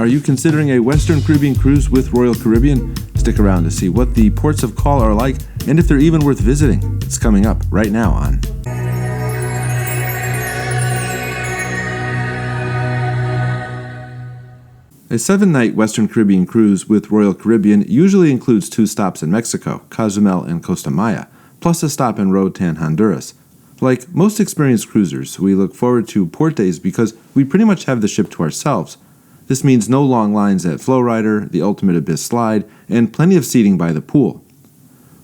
Are you considering a Western Caribbean cruise with Royal Caribbean? Stick around to see what the ports of call are like and if they're even worth visiting. It's coming up right now on A 7-night Western Caribbean cruise with Royal Caribbean usually includes 2 stops in Mexico, Cozumel and Costa, plus a stop in Roatan, Honduras. Like most experienced cruisers, we look forward to port days because we pretty much have the ship to ourselves. This means no long lines at Flowrider, the Ultimate Abyss Slide, and plenty of seating by the pool.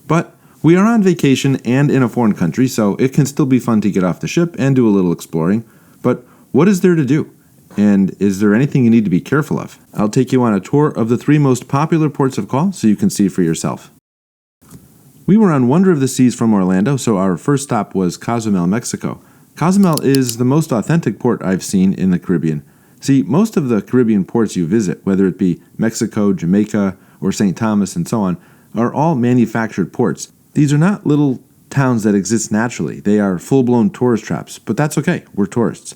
But we are on vacation and in a foreign country, so it can still be fun to get off the ship and do a little exploring. But what is there to do? And is there anything you need to be careful of? I'll take you on a tour of the 3 most popular ports of call so you can see for yourself. We were on Wonder of the Seas from Orlando, so our first stop was Cozumel, Mexico. Cozumel is the most authentic port I've seen in the Caribbean. See, most of the Caribbean ports you visit, whether it be Mexico, Jamaica, or St. Thomas and so on, are all manufactured ports. These are not little towns that exist naturally. They are full-blown tourist traps, but that's okay, we're tourists.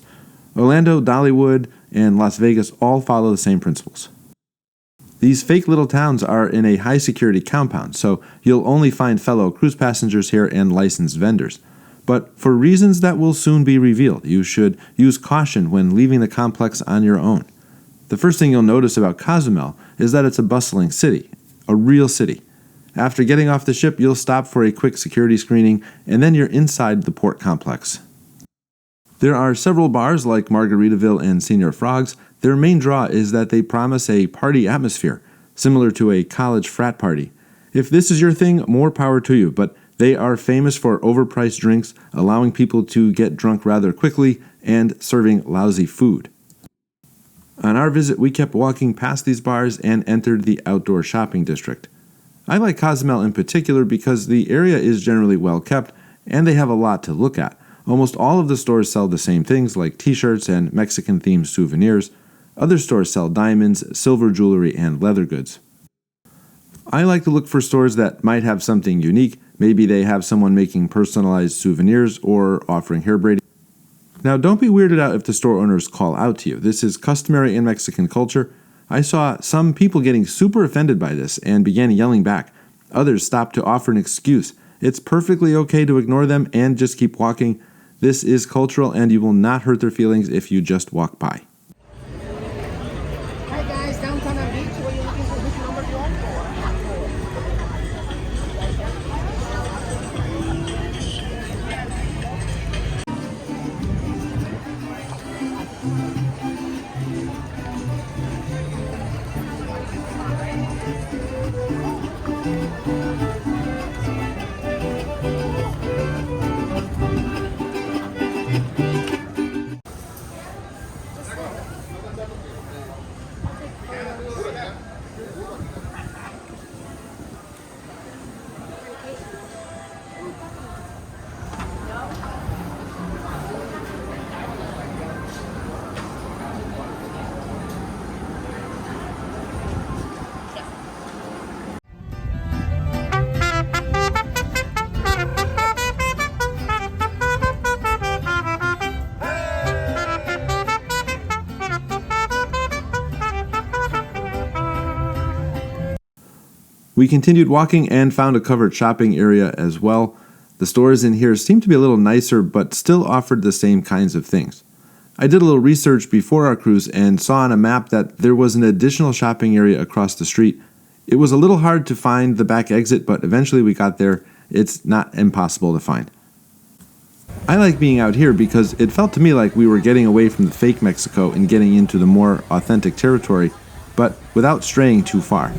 Orlando, Dollywood, and Las Vegas all follow the same principles. These fake little towns are in a high-security compound, so you'll only find fellow cruise passengers here and licensed vendors. But for reasons that will soon be revealed, you should use caution when leaving the complex on your own. The first thing you'll notice about Cozumel is that it's a bustling city, a real city. After getting off the ship, you'll stop for a quick security screening, and then you're inside the port complex. There are several bars like Margaritaville and Senior Frogs. Their main draw is that they promise a party atmosphere, similar to a college frat party. If this is your thing, more power to you, but they are famous for overpriced drinks, allowing people to get drunk rather quickly, and serving lousy food. On our visit, we kept walking past these bars and entered the outdoor shopping district. I like Cozumel in particular because the area is generally well kept, and they have a lot to look at. Almost all of the stores sell the same things like t-shirts and Mexican-themed souvenirs. Other stores sell diamonds, silver jewelry, and leather goods. I like to look for stores that might have something unique. Maybe they have someone making personalized souvenirs or offering hair braiding. Now, don't be weirded out if the store owners call out to you. This is customary in Mexican culture. I saw some people getting super offended by this and began yelling back. Others stopped to offer an excuse. It's perfectly okay to ignore them and just keep walking. This is cultural and you will not hurt their feelings if you just walk by. Hi guys, downtown beach. Were you looking for which number you want? We continued walking and found a covered shopping area as well. The stores in here seemed to be a little nicer, but still offered the same kinds of things. I did a little research before our cruise and saw on a map that there was an additional shopping area across the street. It was a little hard to find the back exit, but eventually we got there. It's not impossible to find. I like being out here because it felt to me like we were getting away from the fake Mexico and getting into the more authentic territory, but without straying too far.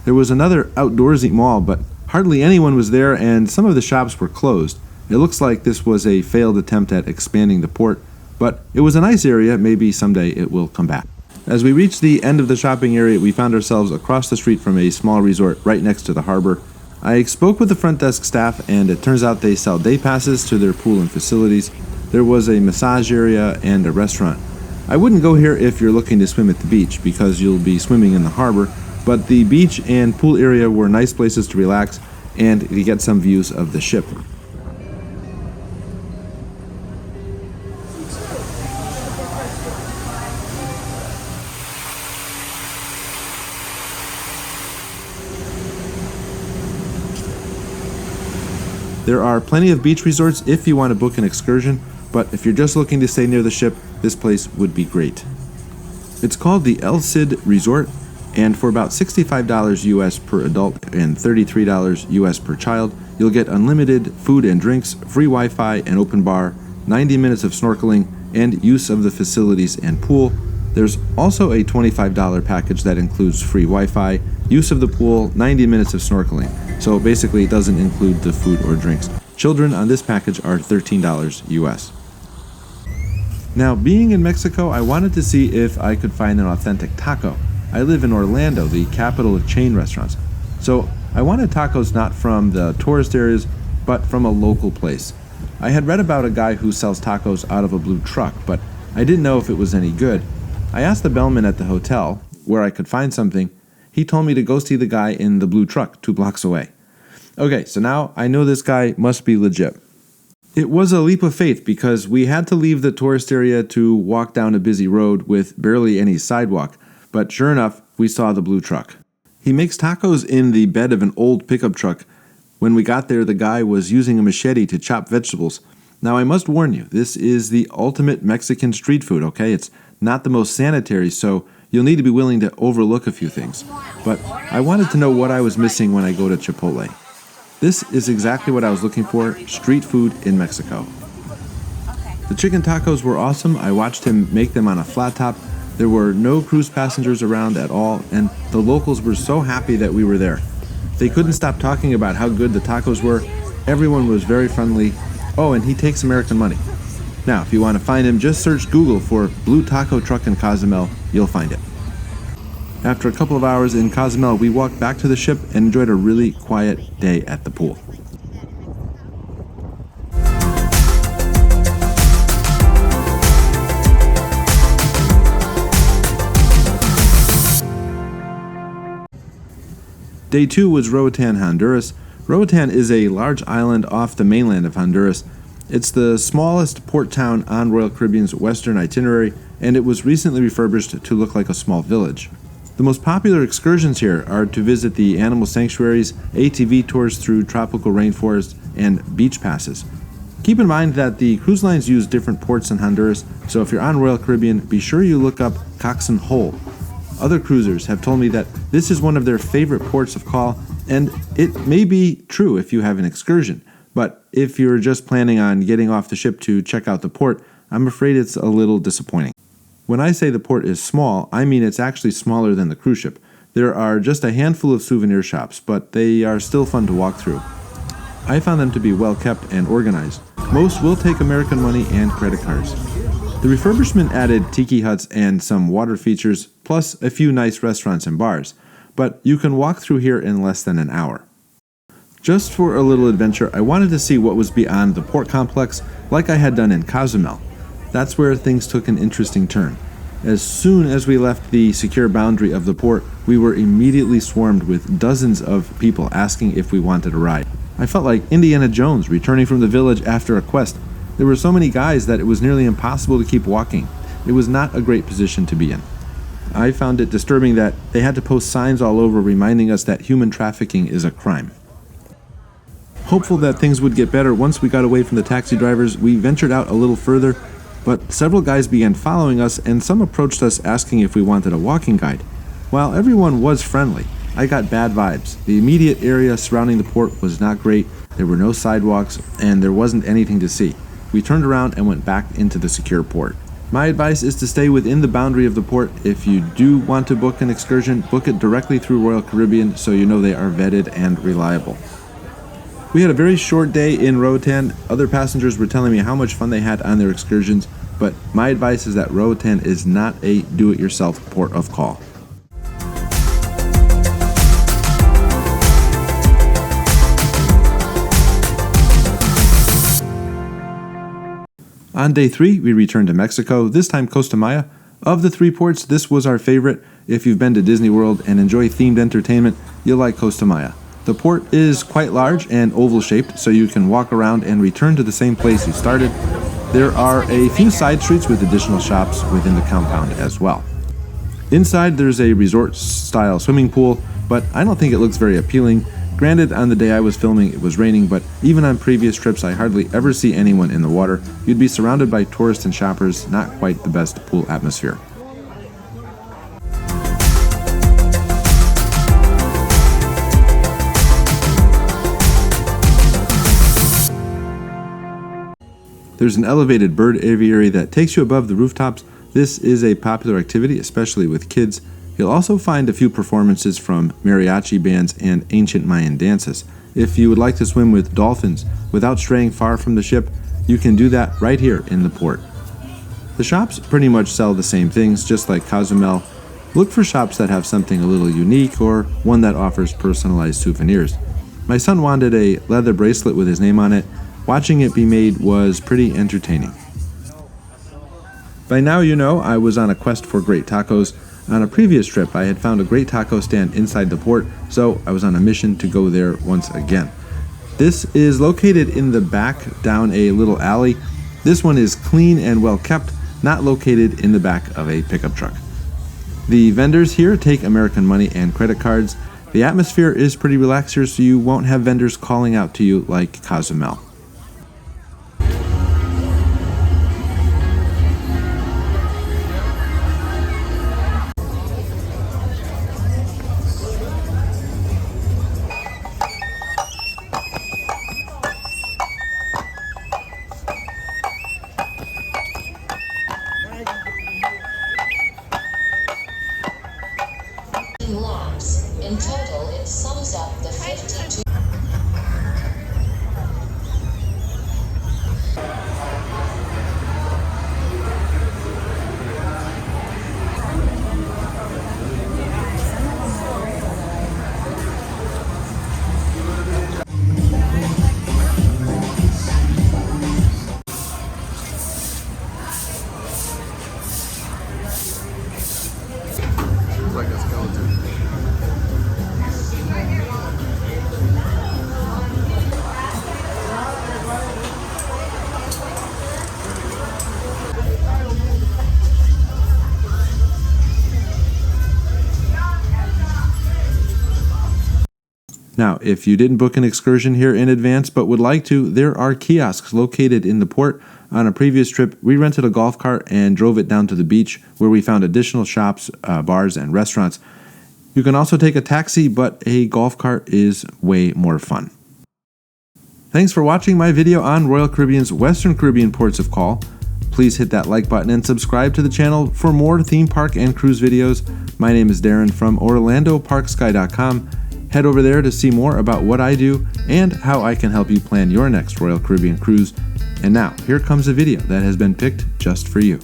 There was another outdoorsy mall, but hardly anyone was there and some of the shops were closed. It looks like this was a failed attempt at expanding the port, but it was a nice area. Maybe someday it will come back. As we reached the end of the shopping area, we found ourselves across the street from a small resort right next to the harbor. I spoke with the front desk staff and it turns out they sell day passes to their pool and facilities. There was a massage area and a restaurant. I wouldn't go here if you're looking to swim at the beach because you'll be swimming in the harbor, but the beach and pool area were nice places to relax and to get some views of the ship. There are plenty of beach resorts if you want to book an excursion, but if you're just looking to stay near the ship, this place would be great. It's called the El Cid Resort, and for about $65 US per adult and $33 US per child, you'll get unlimited food and drinks, free Wi-Fi and open bar, 90 minutes of snorkeling, and use of the facilities and pool. There's also a $25 package that includes free Wi-Fi, use of the pool, 90 minutes of snorkeling. So basically it doesn't include the food or drinks. Children on this package are $13 US. Now, being in Mexico, I wanted to see if I could find an authentic taco. I live in Orlando, the capital of chain restaurants. So I wanted tacos not from the tourist areas, but from a local place. I had read about a guy who sells tacos out of a blue truck, but I didn't know if it was any good. I asked the bellman at the hotel where I could find something. He told me to go see the guy in the blue truck 2 blocks away. Okay, so now I know this guy must be legit. It was a leap of faith because we had to leave the tourist area to walk down a busy road with barely any sidewalk, but sure enough, we saw the blue truck. He makes tacos in the bed of an old pickup truck. When we got there, the guy was using a machete to chop vegetables. Now I must warn you, this is the ultimate Mexican street food, okay? It's not the most sanitary, so you'll need to be willing to overlook a few things. But I wanted to know what I was missing when I go to Chipotle. This is exactly what I was looking for, street food in Mexico. The chicken tacos were awesome. I watched him make them on a flat top. There were no cruise passengers around at all, and the locals were so happy that we were there. They couldn't stop talking about how good the tacos were. Everyone was very friendly. Oh, and he takes American money. Now, if you want to find him, just search Google for Blue Taco Truck in Cozumel. You'll find it. After a couple of hours in Cozumel, we walked back to the ship and enjoyed a really quiet day at the pool. Day 2 was Roatan, Honduras. Roatan is a large island off the mainland of Honduras. It's the smallest port town on Royal Caribbean's western itinerary, and it was recently refurbished to look like a small village. The most popular excursions here are to visit the animal sanctuaries, ATV tours through tropical rainforests, and beach passes. Keep in mind that the cruise lines use different ports in Honduras, so if you're on Royal Caribbean, be sure you look up Coxon Hole. Other cruisers have told me that this is one of their favorite ports of call, and it may be true if you have an excursion, but if you're just planning on getting off the ship to check out the port, I'm afraid it's a little disappointing. When I say the port is small, I mean it's actually smaller than the cruise ship. There are just a handful of souvenir shops, but they are still fun to walk through. I found them to be well kept and organized. Most will take American money and credit cards. The refurbishment added tiki huts and some water features, plus a few nice restaurants and bars, but you can walk through here in less than an hour. Just for a little adventure, I wanted to see what was beyond the port complex, like I had done in Cozumel. That's where things took an interesting turn. As soon as we left the secure boundary of the port, we were immediately swarmed with dozens of people asking if we wanted a ride. I felt like Indiana Jones returning from the village after a quest. There were so many guys that it was nearly impossible to keep walking. It was not a great position to be in. I found it disturbing that they had to post signs all over reminding us that human trafficking is a crime. Hopeful that things would get better once we got away from the taxi drivers, we ventured out a little further, but several guys began following us and some approached us asking if we wanted a walking guide. While everyone was friendly, I got bad vibes. The immediate area surrounding the port was not great, there were no sidewalks, and there wasn't anything to see. We turned around and went back into the secure port. My advice is to stay within the boundary of the port. If you do want to book an excursion, book it directly through Royal Caribbean so you know they are vetted and reliable. We had a very short day in Roatan. Other passengers were telling me how much fun they had on their excursions, but my advice is that Roatan is not a do-it-yourself port of call. On day 3, we returned to Mexico, this time Costa Maya. Of the 3 ports, this was our favorite. If you've been to Disney World and enjoy themed entertainment, you'll like Costa Maya. The port is quite large and oval-shaped, so you can walk around and return to the same place you started. There are a few side streets with additional shops within the compound as well. Inside, there's a resort-style swimming pool, but I don't think it looks very appealing. Granted, on the day I was filming, it was raining, but even on previous trips, I hardly ever see anyone in the water. You'd be surrounded by tourists and shoppers, not quite the best pool atmosphere. There's an elevated bird aviary that takes you above the rooftops. This is a popular activity, especially with kids. You'll also find a few performances from mariachi bands and ancient Mayan dances. If you would like to swim with dolphins without straying far from the ship, you can do that right here in the port. The shops pretty much sell the same things, just like Cozumel. Look for shops that have something a little unique or one that offers personalized souvenirs. My son wanted a leather bracelet with his name on it. Watching it be made was pretty entertaining. By now you know I was on a quest for great tacos. On a previous trip I had found a great taco stand inside the port, so I was on a mission to go there once again. This is located in the back down a little alley. This one is clean and well kept, not located in the back of a pickup truck. The vendors here take American money and credit cards. The atmosphere is pretty relaxed here, so you won't have vendors calling out to you like Cozumel. Logs. In total, it sums up the 52. Like a skeleton. Now, if you didn't book an excursion here in advance but would like to, there are kiosks located in the port. On a previous trip, we rented a golf cart and drove it down to the beach where we found additional shops, bars, and restaurants. You can also take a taxi, but a golf cart is way more fun. Thanks for watching my video on Royal Caribbean's Western Caribbean ports of call. Please hit that like button and subscribe to the channel for more theme park and cruise videos. My name is Darren from OrlandoParkSky.com. Head over there to see more about what I do and how I can help you plan your next Royal Caribbean cruise. And now, here comes a video that has been picked just for you.